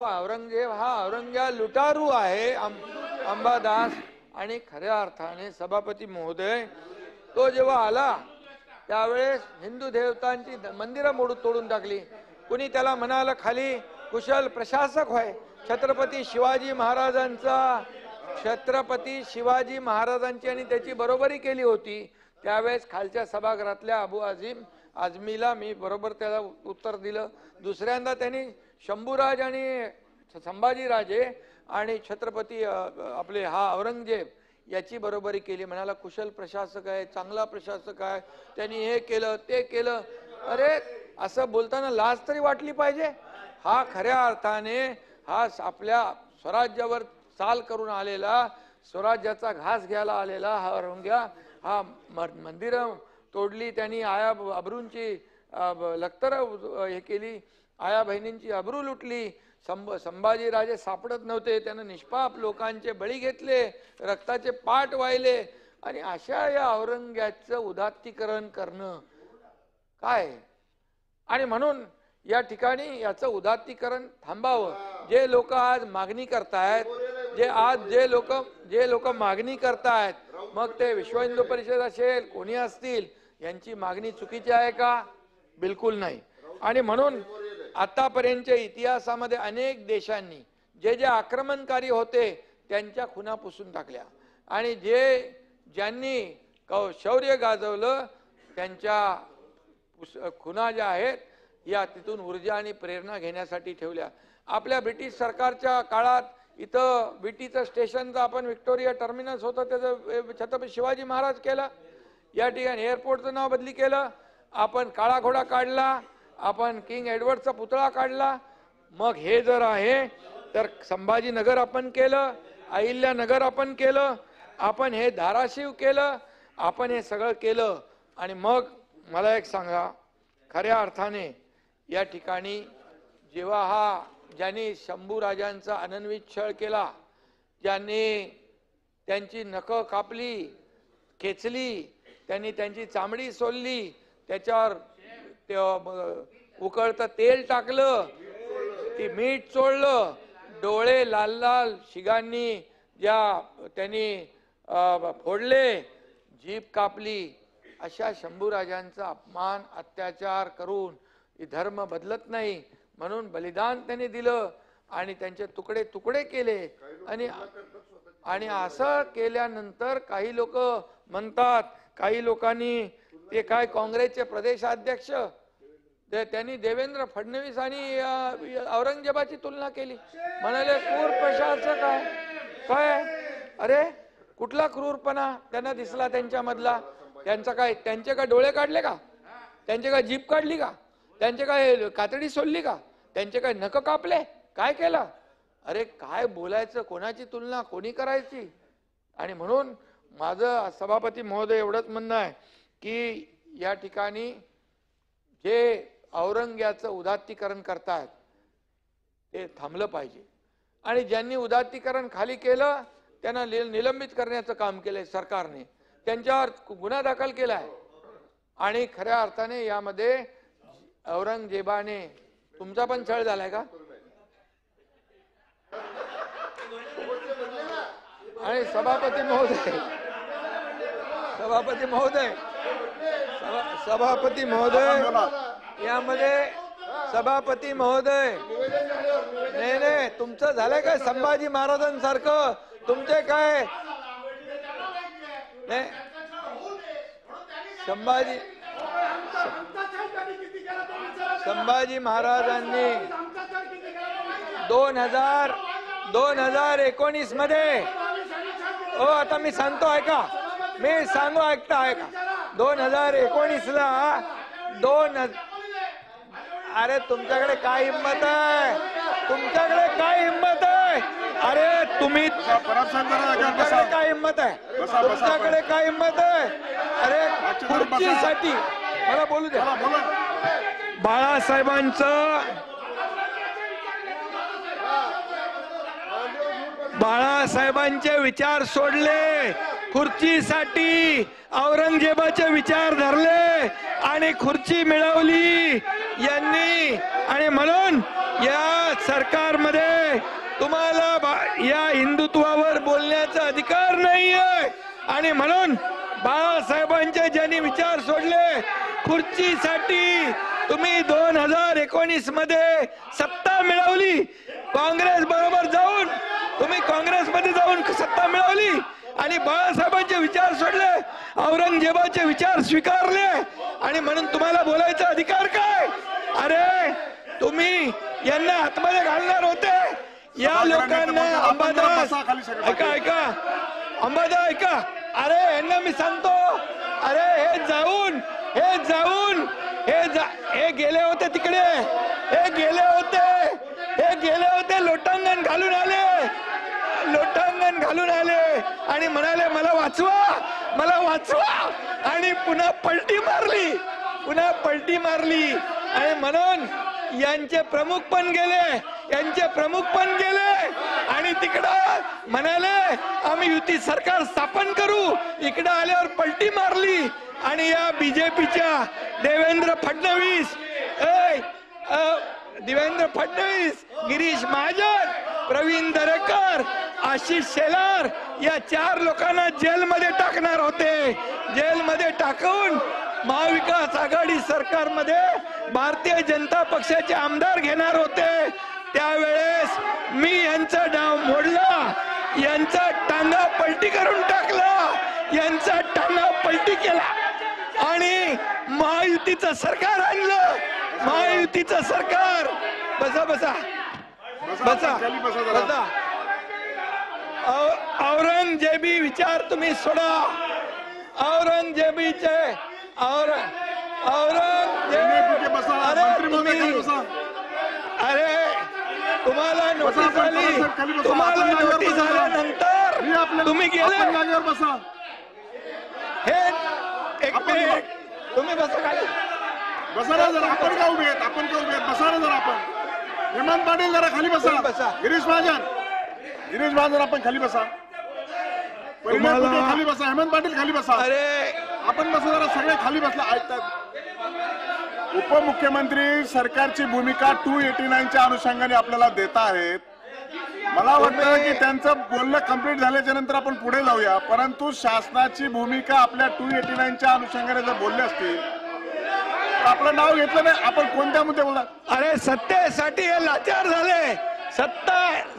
औरंगजेब हा औरंग्या लुटारू आहे अंबादास। आणि खऱ्या अर्थाने सभापती महोदय तो जेव्हा आला त्यावेळेस हिंदू देवतांची मंदिरं तोडून टाकली। कुणी त्याला म्हणाला खाली कुशल प्रशासक होय। छत्रपती शिवाजी महाराजांची आणि त्याची बरोबरी केली होती। त्यावेळेस खालच्या सभागृहातल्या अबू आझमीला मी बरोबर त्याला उत्तर दिलं। दुसऱ्यांदा त्यांनी शंभूराज आणि संभाजीराजे आणि छत्रपती आपले हा औरंगजेब याची बरोबरी केली। म्हणाला कुशल प्रशासक आहे, चांगला प्रशासक आहे, त्यांनी हे केलं ते केलं। अरे असं बोलताना लाज तरी वाटली पाहिजे। हा खऱ्या अर्थाने हा आपल्या स्वराज्यावर चाल करून आलेला, स्वराज्याचा घास घ्यायला आलेला हा औरंग्या हा मंदिर तोडली त्यांनी, आया अब्रूंची लखतर हे केली, आया बहिणींची अब्रू लुटली। संभाजीराजे सापडत नव्हते, त्यानं निष्पाप लोकांचे बळी घेतले, रक्ताचे पाट वाहिले। आणि अशा या औरंग्याचं उदात्तीकरण करणं काय? आणि म्हणून या ठिकाणी याचं उदात्तीकरण थांबावं। जे लोक आज मागणी करतायत, जे लोक मागणी करतायत, मग ते विश्व हिंदू परिषद असेल कोणी असतील, यांची मागणी चुकीची आहे का? बिलकुल नाही। आणि म्हणून आतापर्यंतच्या इतिहासामध्ये अनेक देशांनी जे आक्रमणकारी होते त्यांच्या खुणा पुसून टाकल्या आणि ज्यांनी शौर्य गाजवलं त्यांच्या खुणा ज्या आहेत या तिथून ऊर्जा आणि प्रेरणा घेण्यासाठी ठेवल्या। आपल्या ब्रिटिश सरकारच्या काळात इथं विटीचं स्टेशनचं आपण व्हिक्टोरिया टर्मिनस होतं त्याचं छत्रपती शिवाजी महाराज केलं। या ठिकाणी एअरपोर्टचं नाव बदली केलं। आपण काळा घोडा काढला, आपण किंग एडवर्डचा पुतळा काढला। मग हे जर आहे तर संभाजीनगर आपण केलं, अहिल्यानगर आपण केलं, आपण हे धाराशिव केलं, आपण हे सगळं केलं। आणि मग मला एक सांगा, खऱ्या अर्थाने या ठिकाणी जेव्हा ज्यांनी शंभूराजांचा अनन्वित छळ केला, ज्यांनी त्यांची नखं कापली, खेचली, त्यांनी त्यांची चामडी सोलली, त्याच्यावर उकळतं तेल टाकलं, ती मीठ चोळलं, डोळे लाल लाल शिगांनी त्यांनी फोडले, जीभ कापली। अशा शंभूराजांचा अपमान अत्याचार करून धर्म बदलत नाही म्हणून बलिदान त्यांनी दिलं आणि त्यांचे तुकडे तुकडे केले। आणि असं केल्यानंतर काही लोक म्हणतात, काही लोकांनी ते काय काँग्रेसचे प्रदेशाध्यक्ष त्यांनी देवेंद्र फडणवीस आणि औरंगजेबाची तुलना केली, म्हणाले क्रूर प्रशासक आहे। काय अरे कुठला क्रूरपणा त्यांना दिसला त्यांच्यामधला? त्यांचे काय डोळे काढले का? त्यांचे काय जीभ काढली का? त्यांचे काय कातडी सोडली का? त्यांचे काय नख कापले? काय केलं? अरे काय बोलायचं, कोणाची तुलना कोणी करायची? आणि म्हणून माझं सभापती महोदय एवढंच म्हणणं आहे की या ठिकाणी जे औरंग्याचं उदात्तीकरण करतायत ते थांबलं पाहिजे। आणि ज्यांनी उदात्तीकरण खाली केलं त्यांना निलंबित करण्याचं काम केलंय सरकारने, त्यांच्यावर गुन्हा दाखल केलाय। आणि खऱ्या अर्थाने यामध्ये औरंगजेबाने तुमचा पण छळ झालाय का? आणि सभापती महोदय यामध्ये सभापती महोदय नाही तुमचं झालंय काय संभाजी महाराजांसारखं? तुमचे काय नाही संभाजी महाराजांनी 2019 मध्ये आता मी सांगतो ऐका, मी सांगू ऐकता 2019 ला अरे तुमच्याकडे काय हिंमत आहे? तुमच्याकडे काय हिंमत आहे? अरे तुम्ही काय हिंमत आहे? तुमच्याकडे काय हिंमत आहे? अरे खुर्चीसाठी मला बोलू दे। बाळासाहेबांचे विचार सोडले, खुर्चीसाठी औरंगजेबाचे विचार धरले आणि खुर्ची मिळवली यांनी। आणि म्हणून या सरकारमध्ये तुम्हाला या हिंदुत्वावर बोलण्याचा अधिकार नाहीये आणि म्हणून बाळासाहेबांचे ज्यांनी विचार सोडले खुर्चीसाठी तुम्ही 2019 मध्ये सत्ता मिळवली, काँग्रेस बरोबर जाऊन तुम्ही काँग्रेसमध्ये जाऊन सत्ता मिळवली आणि बाळासाहेबांचे विचार सोडले, औरंगजेबाचे विचार स्वीकारले आणि म्हणून तुम्हाला बोलायचा अधिकार काय? अरे तुम्ही यांना आतमध्ये घालणार होते या लोकांना. अंबादास ऐका ऐका, अंबादास ऐका, अरे यांना मी सांगतो, अरे हे जाऊन हे गेले होते तिकडे, हे गेले होते लोटांगण घालून आले आणि म्हणाले मला वाचवा आणि पुन्हा पलटी मारली आणि म्हणून यांचे प्रमुख पण गेले आणि तिकडं म्हणाले आम्ही युती सरकार स्थापन करू, इकडं आल्यावर पलटी मारली आणि या बीजेपीच्या देवेंद्र फडणवीस, गिरीश महाजन, प्रवीण दरेकर, आशिष शेलार या 4 लोकांना जेलमध्ये टाकणार होते. जेलमध्ये टाकून महाविकास आघाडी सरकारमध्ये भारतीय जनता पक्षाचे आमदार घेणार होते. त्यावेळेस मी यांचा डाव मोडला, यांचा टांगा पलटी करून टाकला, यांचा टांगा पलटी केला आणि महायुतीचं सरकार आणलं. महायुतीचं सरकार. बसा औरंगजेबी विचार तुम्ही सोडा. औरंगजेबीचे अरे तुम्हाला नोटीस झाल्यानंतर तुम्ही गेले. हे एक मिनिट तुम्ही बसा खाली. बसा ना जरा, आपण का उभे आहेत, बसा ना जरा आपण. हेमंत पाटील जरा खाली बसा. गिरीश महाजन आपण खाली बसा. खाली बसा. हेमंत पाटील खाली बसा. अरे आपण बसा जरा, सगळे खाली बसला ऐकतात. उपमुख्यमंत्री सरकारची भूमिका 289च्या अनुषंगाने आपल्याला देता आहेत. मला वाटतं की त्यांचं बोलणं कंप्लीट झाल्याच्या नंतर आपण पुढे जाऊया, परंतु शासनाची भूमिका आपल्या 289च्या अनुषंगाने जर बोलले असतील आपलं नाव घेतलं नाही. आपण कोणत्या मुद्दे बोलणार? अरे सत्तेसाठी हे लाचार झाले.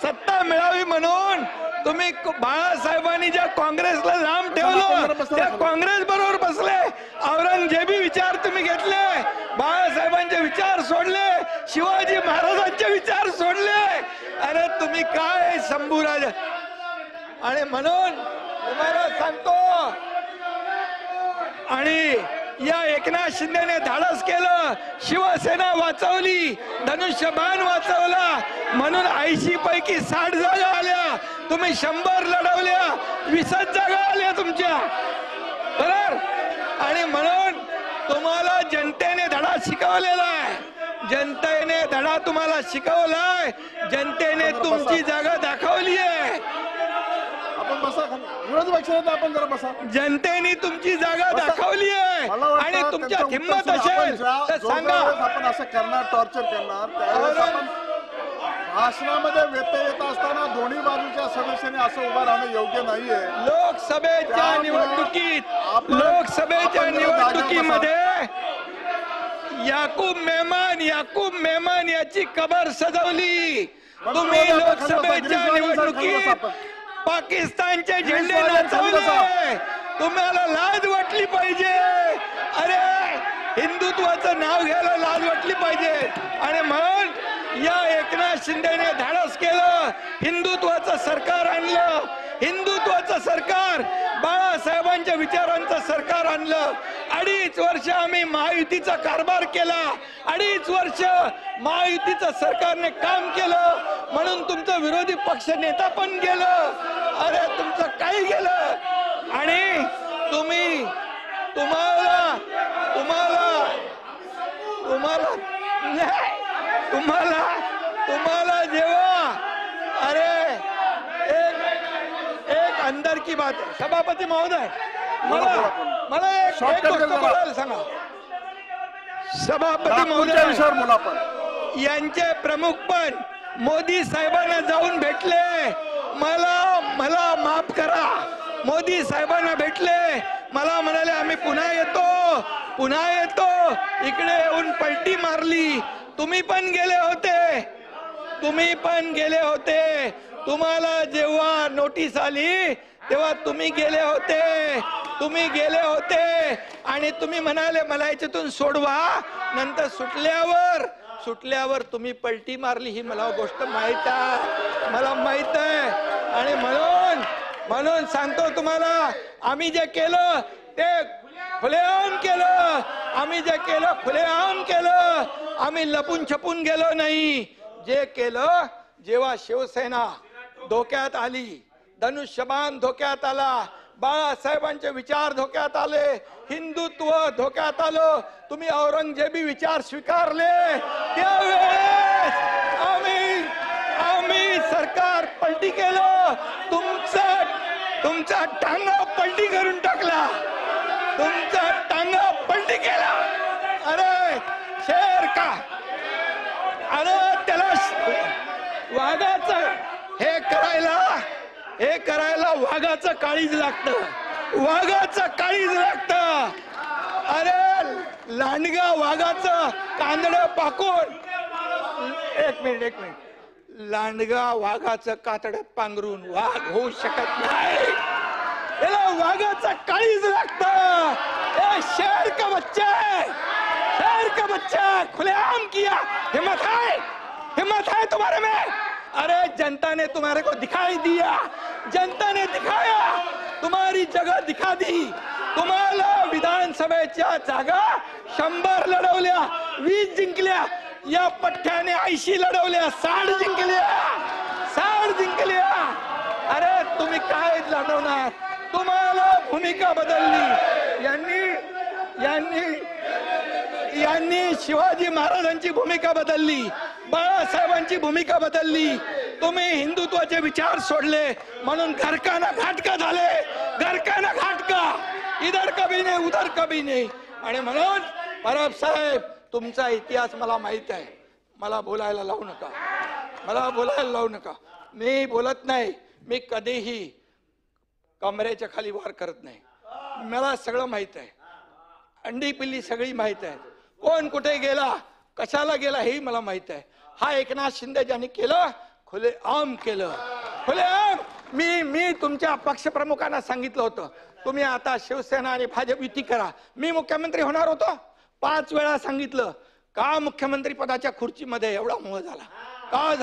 सत्ता मिळावी म्हणून तुम्ही बाळासाहेबांनी ज्या काँग्रेसला लांब ठेवलं त्या काँग्रेस बरोबर बसले. औरंगजेबी विचार तुम्ही घेतले, बाळासाहेबांचे विचार सोडले, शिवाजी महाराजांचे विचार सोडले. अरे तुम्ही काय शंभूराज. आणि म्हणून तुम्हाला सांगतो, आणि या एकनाथ शिंदेने धाडस केलं, शिवसेना वाचवली, धनुष्यबाण वाचवला म्हणून 80 पैकी 60 जागा आल्या. तुम्ही 100 लढवल्या, 20 जागा आल्या तुमच्या बरोबर. आणि म्हणून तुम्हाला जनतेने धडा शिकवलेला आहे. जनतेने धडा तुम्हाला शिकवलाय. जनतेने तुमची जागा दाखवली आहे. आपण बसा. विरोधी पक्षात आपण जरा बसा. जनतेने तुमची जागा दाखवली आहे आणि तुमच्यात हिंमत असेल तर सांगा. आपण असं करणार, टॉर्चर करणार, त्यावेळेस आपण भाषणामध्ये व्यत्यय येत असताना दोन्ही बाजूच्या सदस्यांनी असं उभं राहणं योग्य नाहीये. लोकसभेच्या निवडणुकीमध्ये याकूब मेमन याची कबर सजवली तुम्ही. लोकसभेच्या निवडणुकीत पाकिस्तानचे झेंडे नाचवले. तुम्हाला लाज वाटली पाहिजे. अरे हिंदुत्वाचं नाव घ्यायला लाज वाटली पाहिजे. आणि म्हणून या एकनाथ शिंदेने धाडस केलं, हिंदुत्वाचं सरकार आणलं. हिंदुत्वाचं सरकार, बाळासाहेबांच्या विचारांचं सरकार आणलं. 2.5 वर्ष आम्ही महायुतीचा कारभार केला. 2.5 वर्ष महायुतीचं सरकारने काम केलं म्हणून तुमचं विरोधी पक्ष नेता पण गेलं. अरे तुमचं काही गेलं. आणि तुम्हाला जेव्हा अरे एक अंदर की बात है. सभापती महोदय, मला एक गोष्ट बोलायला सांगा. सभापती महोदय, विषयावर बोला. आपण यांचे प्रमुख पण मोदी साहेबांना जाऊन भेटले, मला मला माफ करा, मोदी साहेबांना भेटले, मला म्हणाले आम्ही पुन्हा येतो, इकडे येऊन पलटी मारली. तुम्ही पण गेले होते, तुम्हाला जेव्हा नोटीस आली तेव्हा तुम्ही गेले होते आणि तुम्ही म्हणाले मला याच्यातून सोडवा. नंतर सुटल्यावर तुम्ही पलटी मारली, ही मला गोष्ट माहित आहे. आणि म्हणून सांगतो तुम्हाला, आम्ही जे केलं ते खुलेआम केलं, आम्ही लपून छपून गेलो नाही. जे केलं, जेव्हा शिवसेना धोक्यात आली, धनुष्यबाण धोक्यात आला, बाळासाहेबांचे विचार धोक्यात आले, हिंदुत्व धोक्यात आलं, तुम्ही औरंगजेबी विचार स्वीकारले, त्यावेळेस आम्ही सरकार पलटी केलं, तुमचा टांगा पलटी करून टाकला, अरे शेर का, अरे त्याला वाघाचं हे करायला वाघाचं काळीज लागतं. अरे लांडगा वाघाचं कातडं पाकून, एक मिनिट, लांडगा वाघाचं कातडं पांघरून वाघ होऊ शकत नाही, याला वाघाचं काळीज लागतं. शेर का बच्चा खुलेआम किया, हिम्मत है तुम्हारे में. अरे जनता ने तुम्हारे को दिखाई दिया, जनता ने दिखाया, तुम्हारी जगह दिखा दी. तुम्हाला विधानसभेच्या जागा 100 लढवल्या, 20 जिंकल्या, या पठ्ठ्याने 80 लढवल्या, 60 जिंकल्या. अरे तुम्ही काय लढवणार, तुम्हाला भूमिका बदलली. यांनी शिवाजी महाराजांची भूमिका बदलली, बाळासाहेबांची भूमिका बदलली, तुम्ही हिंदुत्वाचे विचार सोडले, म्हणून घरकाना घाटका झाले, इधर कभी नाही उधर कभी नाही. आणि म्हणून परब साहेब, तुमचा इतिहास मला माहित आहे, मला बोलायला लावू नका. मी बोलत नाही, मी कधीही कमरेच्या खाली वार करत नाही, मला सगळं माहित आहे, अंडी पिल्ली सगळी माहित आहे, कोण कुठे गेला, कशाला गेला हेही मला माहित आहे. हा एकनाथ शिंदे ज्यांनी केलं, खुलेआम केलं. मी तुमच्या पक्षप्रमुखांना सांगितलं होतं, तुम्ही आता शिवसेना आणि भाजप युती करा. मी मुख्यमंत्री होणार होतो, 5 वेळा सांगितलं. का मुख्यमंत्री पदाच्या खुर्चीमध्ये एवढा मोह झाला, का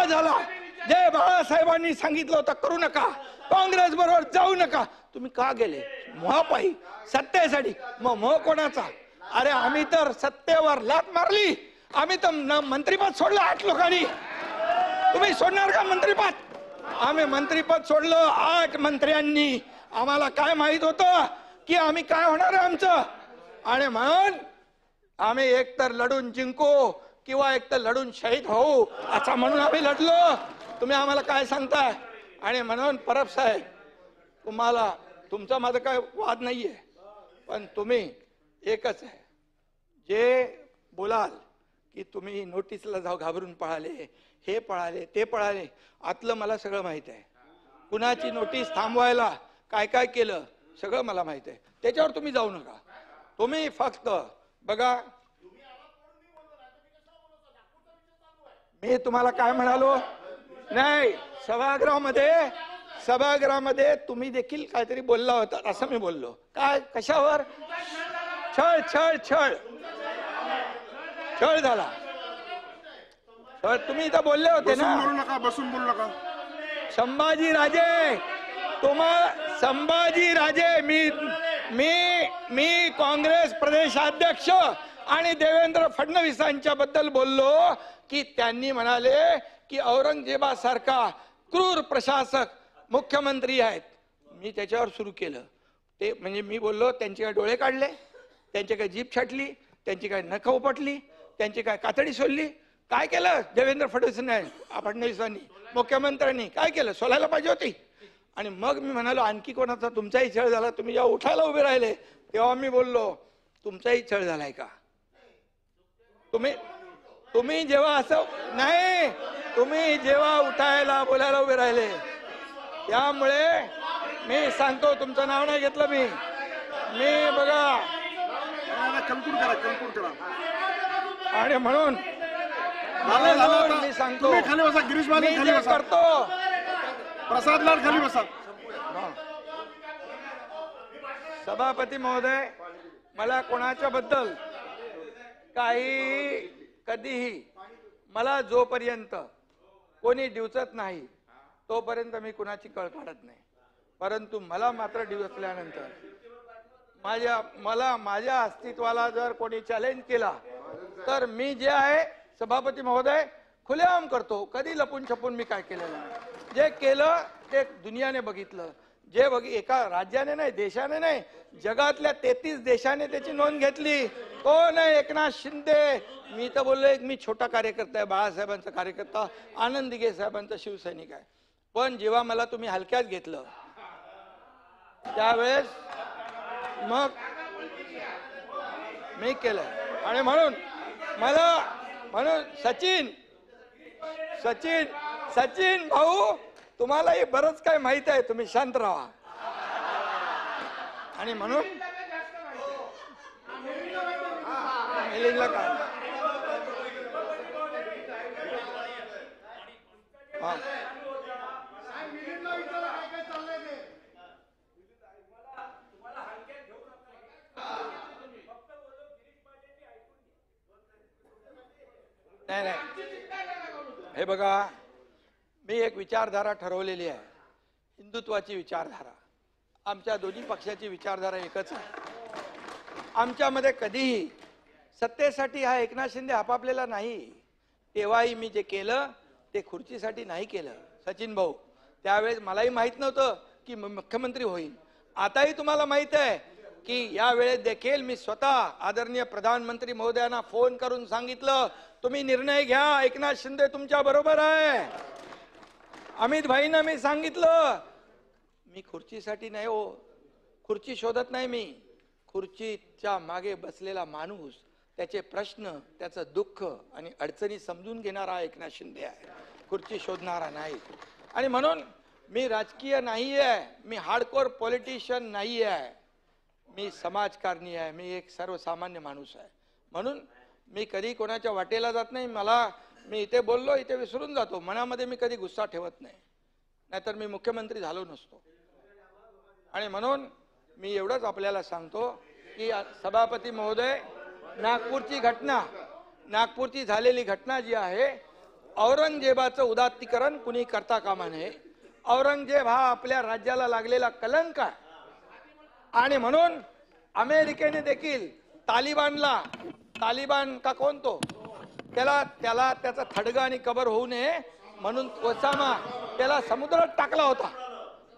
झाला? जे बाळासाहेबांनी सांगितलं होतं करू नका, काँग्रेस बरोबर जाऊ नका, तुम्ही का गेले? मोहापायी, सत्तेसाठी. मग मोह कोणाचा? अरे आम्ही तर सत्तेवर लाथ मारली, आम्ही तर मंत्रीपद सोडलं 8 लोकांनी. तुम्ही सोडणार का मंत्रीपद? आम्ही मंत्रीपद सोडलं 8 मंत्र्यांनी. आम्हाला काय माहित होतं की आम्ही काय होणार आहे आमचं. आणि म्हणून आम्ही एकतर लढून जिंकू किंवा एकतर लढून शहीद होऊ, असं म्हणून आम्ही लढलो. तुम्ही आम्हाला काय सांगताय? आणि म्हणून परब साहेब, तुमचा माझा काय वाद नाहीये, पण तुम्ही एकच आहे, जे बोलाल की तुम्ही नोटीसला जाऊ घाबरून पळाले, हे पळाले, ते पळाले, आतलं मला सगळं माहित आहे. कुणाची नोटीस थांबवायला काय काय केलं सगळं मला माहित आहे. त्याच्यावर तुम्ही जाऊ नका. तुम्ही फक्त बघा, मी तुम्हाला काय म्हणालो नाही, सभागृहामध्ये तुम्ही देखील काहीतरी बोलला होता, असं मी बोललो. काय, कशावर? छळ झाला. तुम्ही इथं बोलले होते ना, बसून बोलू नका. संभाजीराजे, मी काँग्रेस प्रदेशाध्यक्ष आणि देवेंद्र फडणवीसांच्या बद्दल बोललो की त्यांनी म्हणाले की औरंगजेबासारखा क्रूर प्रशासक मुख्यमंत्री आहेत. मी त्याच्यावर सुरू केलं ते, म्हणजे मी बोललो त्यांचे काय डोळे काढले, त्यांची काय जीभ छाटली, त्यांची काय नख उपटली, त्यांची काय कातडी सोडली, काय केलं देवेंद्र फडणवीसांनी, मुख्यमंत्र्यांनी काय केलं? सोलायला पाहिजे होती. आणि मग मी म्हणालो आणखी कोणाचा तुमचाही छळ झाला. तुम्ही जेव्हा उठायला उभे राहिले तेव्हा मी बोललो तुमचाही छळ झालाय का? तुम्ही तुम्ही जेव्हा असं नाही, तुम्ही जेव्हा उठायला बोलायला उभे राहिले, त्यामुळे मी सांगतो, तुमचं नाव नाही घेतलं मी बघा, कन्क्लूड करा. आणि म्हणून मी सांगतो, तुम्ही खाली बसा. गिरीश महाजन मी खाली जे बसा. करतो, प्रसाद लाड खाली बसा. सभापती महोदय, मला कोणाच्या बद्दल काही कधीही, मला जोपर्यंत कोणी डिवचत नाही तोपर्यंत मी कुणाची कळ काढत नाही. परंतु मला मात्र डिवचल्यानंतर मला माझ्या अस्तित्वाला जर कोणी चॅलेंज केला तर मी जे आहे सभापती महोदय खुलेआम करतो. कधी लपून छपून मी काय केलेलं नाही. जे केलं ते दुनियाने बघितलं. जे एका राज्याने नाही, देशाने नाही, जगातल्या 33 देशाने त्याची नोंद घेतली. कोण आहे? एकनाथ शिंदे. मी तर बोललो एक मी छोटा कार्यकर्ता आहे, बाळासाहेबांचा कार्यकर्ता, आनंद दिघे साहेबांचा शिवसैनिक आहे. पण जेव्हा मला तुम्ही हलक्यात घेतलं त्यावेळेस मग मी केलं. आणि म्हणून सचिन भाऊ, तुम्हालाही बरंच काय माहित आहे, तुम्ही शांत राहा. आणि म्हणून नाही, हे बघा, मी एक विचारधारा ठरवलेली आहे, हिंदुत्वाची विचारधारा. आमच्या दोन्ही पक्षाची विचारधारा एकच आहे. आमच्यामध्ये कधीही सत्तेसाठी हा एकनाथ शिंदे आपापलेला नाही. तेव्हाही मी जे केलं ते खुर्चीसाठी नाही केलं सचिन भाऊ. त्यावेळेस मलाही माहित नव्हतं की मुख्यमंत्री होईल. आताही तुम्हाला माहित आहे की या वेळेत देखील मी स्वतः आदरणीय प्रधानमंत्री महोदयांना फोन करून सांगितलं, तुम्ही निर्णय घ्या, एकनाथ शिंदे तुमच्या बरोबर आहे. अमित भाईंना मी सांगितलं, मी खुर्चीसाठी नाही हो, खुर्ची शोधत नाही मी. खुर्चीच्या मागे बसलेला माणूस, त्याचे प्रश्न, त्याचं दुःख आणि अडचणी समजून घेणारा एकनाथ शिंदे आहे, खुर्ची शोधणारा नाही. आणि म्हणून मी राजकीय नाही आहे, मी हार्डकोर पॉलिटिशियन नाही आहे, मी समाजकारणी आहे, मी एक सर्वसामान्य माणूस आहे. म्हणून मी कधी कोणाच्या वाटेला जात नाही. मी इथे बोललो, इथे विसरून जातो. मनामध्ये मी कधी गुस्सा ठेवत नाही, नाहीतर मी मुख्यमंत्री झालो नसतो. आणि म्हणून मी एवढंच आपल्याला सांगतो की सभापती महोदय, नागपूरची झालेली घटना जी आहे, औरंगजेबाचं उदात्तीकरण कुणी करता कामा नये. औरंगजेब हा आपल्या राज्याला लागलेला कलंक आहे. आणि म्हणून अमेरिकेने देखील तालिबान का कोण तो, त्याला त्याचा थडगा आणि कबर होऊ नये म्हणून ओसामा त्याला समुद्रात टाकला होता,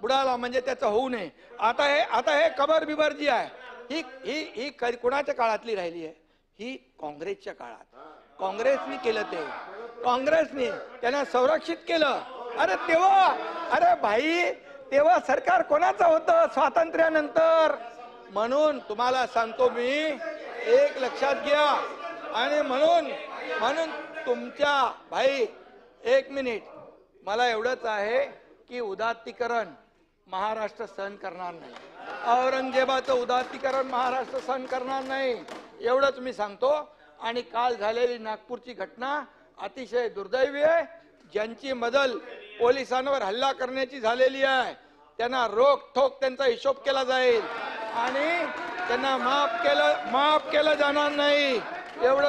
बुडाला, म्हणजे त्याचं होऊ नये. आता हे कबर बिबर जी आहे ही कोणाच्या काळातली राहिली आहे? ही काँग्रेसच्या काळात. काँग्रेसनी केलं ते, काँग्रेसने त्यांना संरक्षित केलं. अरे भाई, तेव्हा सरकार कोणाचं होतं स्वातंत्र्यानंतर? म्हणून तुम्हाला सांगतो मी, एक लक्षात घ्या. आणि म्हणून तुमच्या भाई, एक मिनिट, मला एवढंच आहे की उदात्तीकरण महाराष्ट्र सहन करणार नाही. औरंगजेबाचं उदात्तीकरण महाराष्ट्र सहन करणार नाही, एवढंच मी सांगतो. आणि काल झालेली नागपूरची घटना अतिशय दुर्दैवी आहे. ज्यांची मदत पोलिसांवर हल्ला करण्याची झालेली आहे त्यांना रोखोक त्यांचा हिशोब केला जाईल आणि त्यांना माफ केलं जाणार नाही, एवढं